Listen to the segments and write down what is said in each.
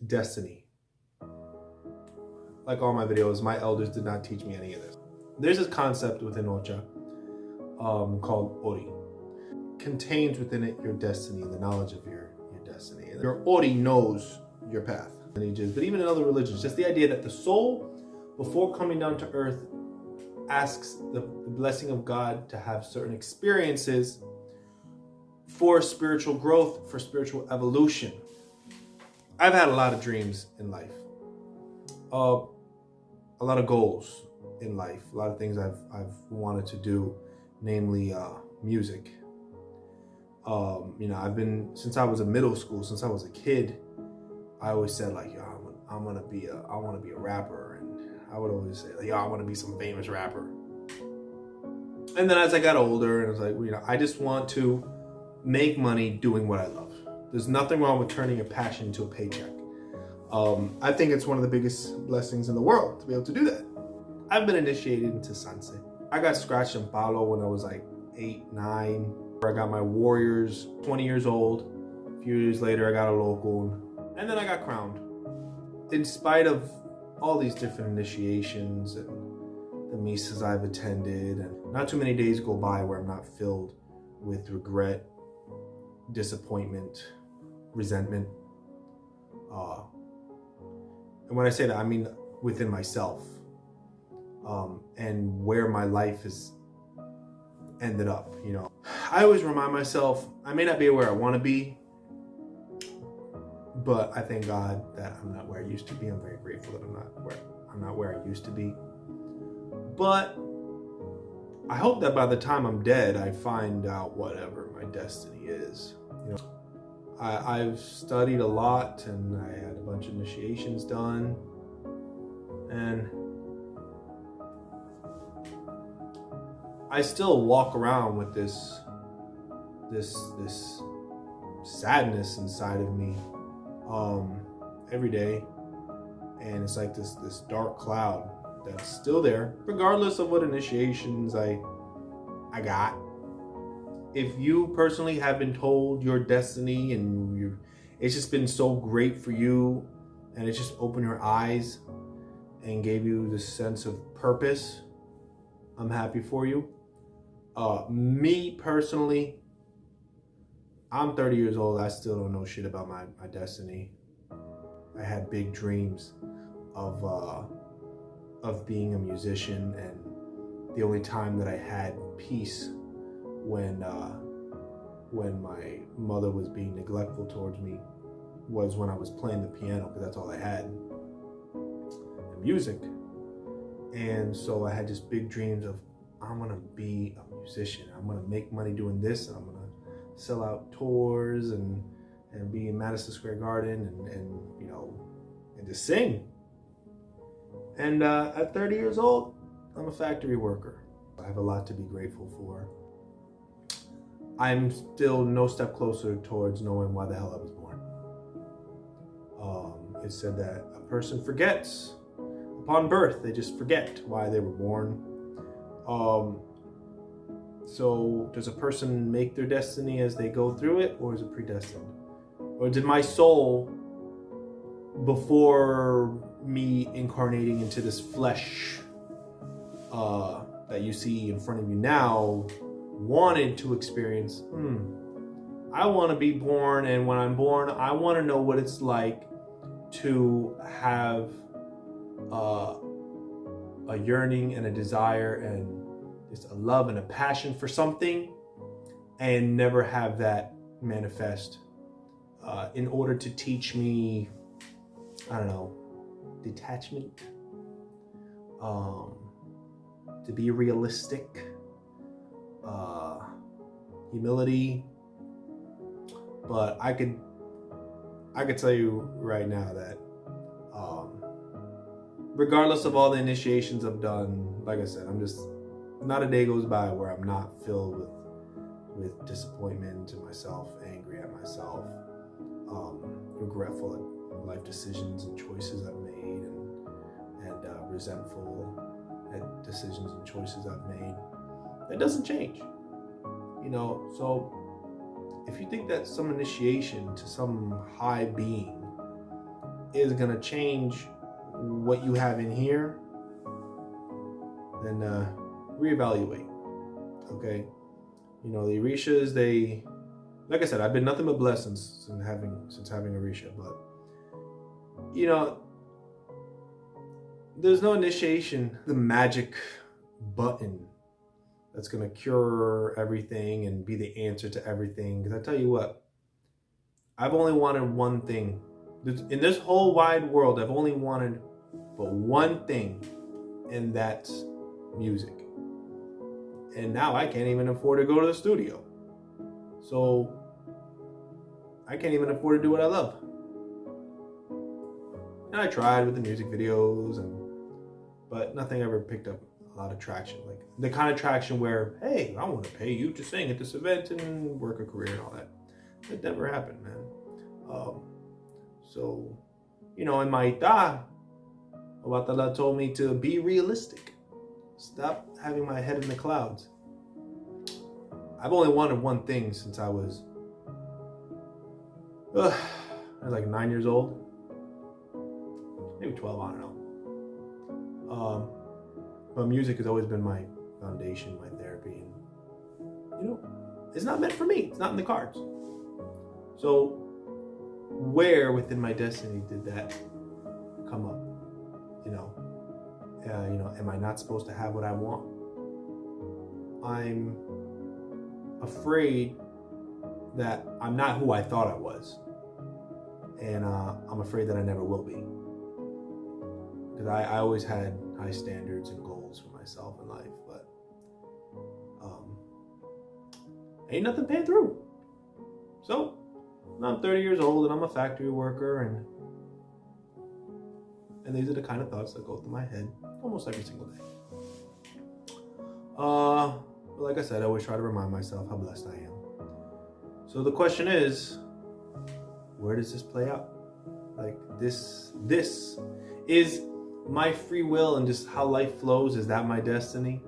destiny. Like all my videos, my elders did not teach me any of this. There's this concept within Ocha called Ori. Contains within it your destiny, the knowledge of your destiny. And your Ori knows your path. But even in other religions, just the idea that the soul, before coming down to earth, asks the blessing of God to have certain experiences for spiritual growth, for spiritual evolution. I've had a lot of dreams in life, a lot of goals in life, a lot of things I've wanted to do, namely music. I've been, since I was in middle school, since I was a kid, I always said like, yo, I want to be a rapper, and I would always say like, yo, I want to be some famous rapper. And then as I got older, and I was like, I just want to make money doing what I love. There's nothing wrong with turning your passion into a paycheck. I think it's one of the biggest blessings in the world to be able to do that. I've been initiated into Sanse. I got scratched in Palo when I was like 8, 9. I got my Warriors, 20 years old. A few years later, I got a local. And then I got crowned. In spite of all these different initiations and the misas I've attended, and not too many days go by where I'm not filled with regret, disappointment, resentment. And when I say that, I mean within myself, and where my life has ended up. I always remind myself, I may not be where I want to be, but I thank God that I'm not where I used to be. I'm very grateful that I'm not where I used to be. But I hope that by the time I'm dead, I find out whatever my destiny is. I've studied a lot, and I had a bunch of initiations done, and I still walk around with this sadness inside of me every day, and it's like this dark cloud that's still there, regardless of what initiations I got. If you personally have been told your destiny and it's just been so great for you, and it's just opened your eyes and gave you this sense of purpose, I'm happy for you. Me personally, I'm 30 years old. I still don't know shit about my destiny. I had big dreams of being a musician, and the only time that I had peace when my mother was being neglectful towards me was when I was playing the piano, because that's all I had, and music. And so I had just big dreams of, I'm gonna be a musician. I'm gonna make money doing this, and I'm gonna sell out tours and be in Madison Square Garden and just sing. And at 30 years old, I'm a factory worker. I have a lot to be grateful for. I'm still no step closer towards knowing why the hell I was born. It said that a person forgets upon birth. They just forget why they were born. So does a person make their destiny as they go through it, or is it predestined? Or did my soul, before me incarnating into this flesh that you see in front of you now, wanted to experience, I want to be born, and when I'm born, I want to know what it's like to have a yearning and a desire and just a love and a passion for something, and never have that manifest, in order to teach me, I don't know, detachment, to be realistic, humility. But I could tell you right now that regardless of all the initiations I've done, like I said, I'm just, not a day goes by where I'm not filled with disappointment in myself, angry at myself, regretful at life decisions and choices I've made, and resentful at decisions and choices I've made. That doesn't change, So if you think that some initiation to some high being is gonna change what you have in here, then reevaluate. Okay, you know, the Orishas, they, like I said, I've been nothing but blessed since having Orisha, but you know, there's no initiation, the magic button that's gonna cure everything and be the answer to everything. Because I tell you what, I've only wanted one thing. In this whole wide world, I've only wanted but one thing, and that's music. And now I can't even afford to go to the studio. So I can't even afford to do what I love. And I tried with the music videos, but nothing ever picked up a lot of traction. Like the kind of traction where, hey, I want to pay you to sing at this event and work a career and all that. That never happened, man. So, you know, in my ita, Obatala told me to be realistic. Stop having my head in the clouds. I've only wanted one thing since I was like 9 years old. Maybe 12, I don't know. But music has always been my foundation, my therapy. And, you know, it's not meant for me. It's not in the cards. So where within my destiny did that come up? You know, am I not supposed to have what I want? I'm afraid that I'm not who I thought I was. And I'm afraid that I never will be. Because I always had high standards and goals for myself in life, but ain't nothing paying through. So I'm 30 years old and I'm a factory worker, and these are the kind of thoughts that go through my head almost every single day. But like I said, I always try to remind myself how blessed I am. So the question is, where does this play out? Like this is my free will and just how life flows. Is that my destiny?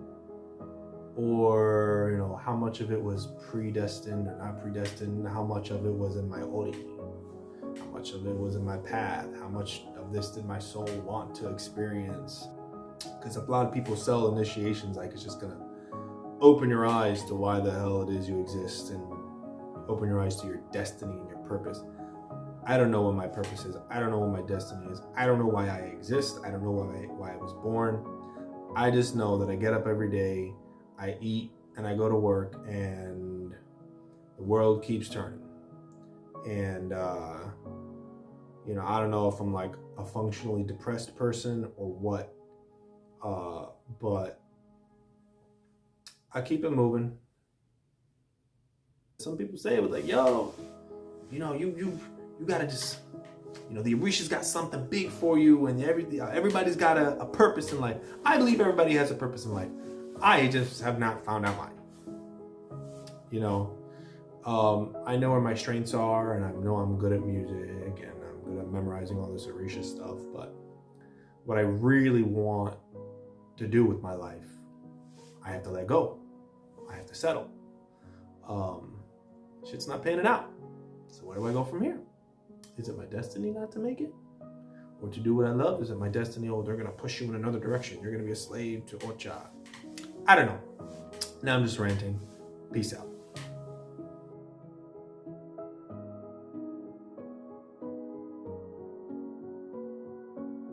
Or, you know, how much of it was predestined or not predestined? How much of it was in my ori? How much of it was in my path? How much of this did my soul want to experience? Because a lot of people sell initiations like it's just gonna open your eyes to why the hell it is you exist and open your eyes to your destiny and your purpose. I don't know what my purpose is. I don't know what my destiny is. I don't know why I exist. I don't know why I was born. I just know that I get up every day, I eat, and I go to work, and the world keeps turning. And, you know, I don't know if I'm like a functionally depressed person or what, but I keep it moving. Some people say it was like, yo, you know, you gotta just, you know, the Orisha's got something big for you, and everybody's got a purpose in life. I believe everybody has a purpose in life. I just have not found out mine. You know, I know where my strengths are, and I know I'm good at music, and I'm good at memorizing all this Orisha stuff, but what I really want to do with my life, I have to let go. I have to settle. Shit's not panning out. So where do I go from here? Is it my destiny not to make it? Or to do what I love? Is it my destiny? Oh, they're going to push you in another direction. You're going to be a slave to Ocha. I don't know. Now I'm just ranting. Peace out.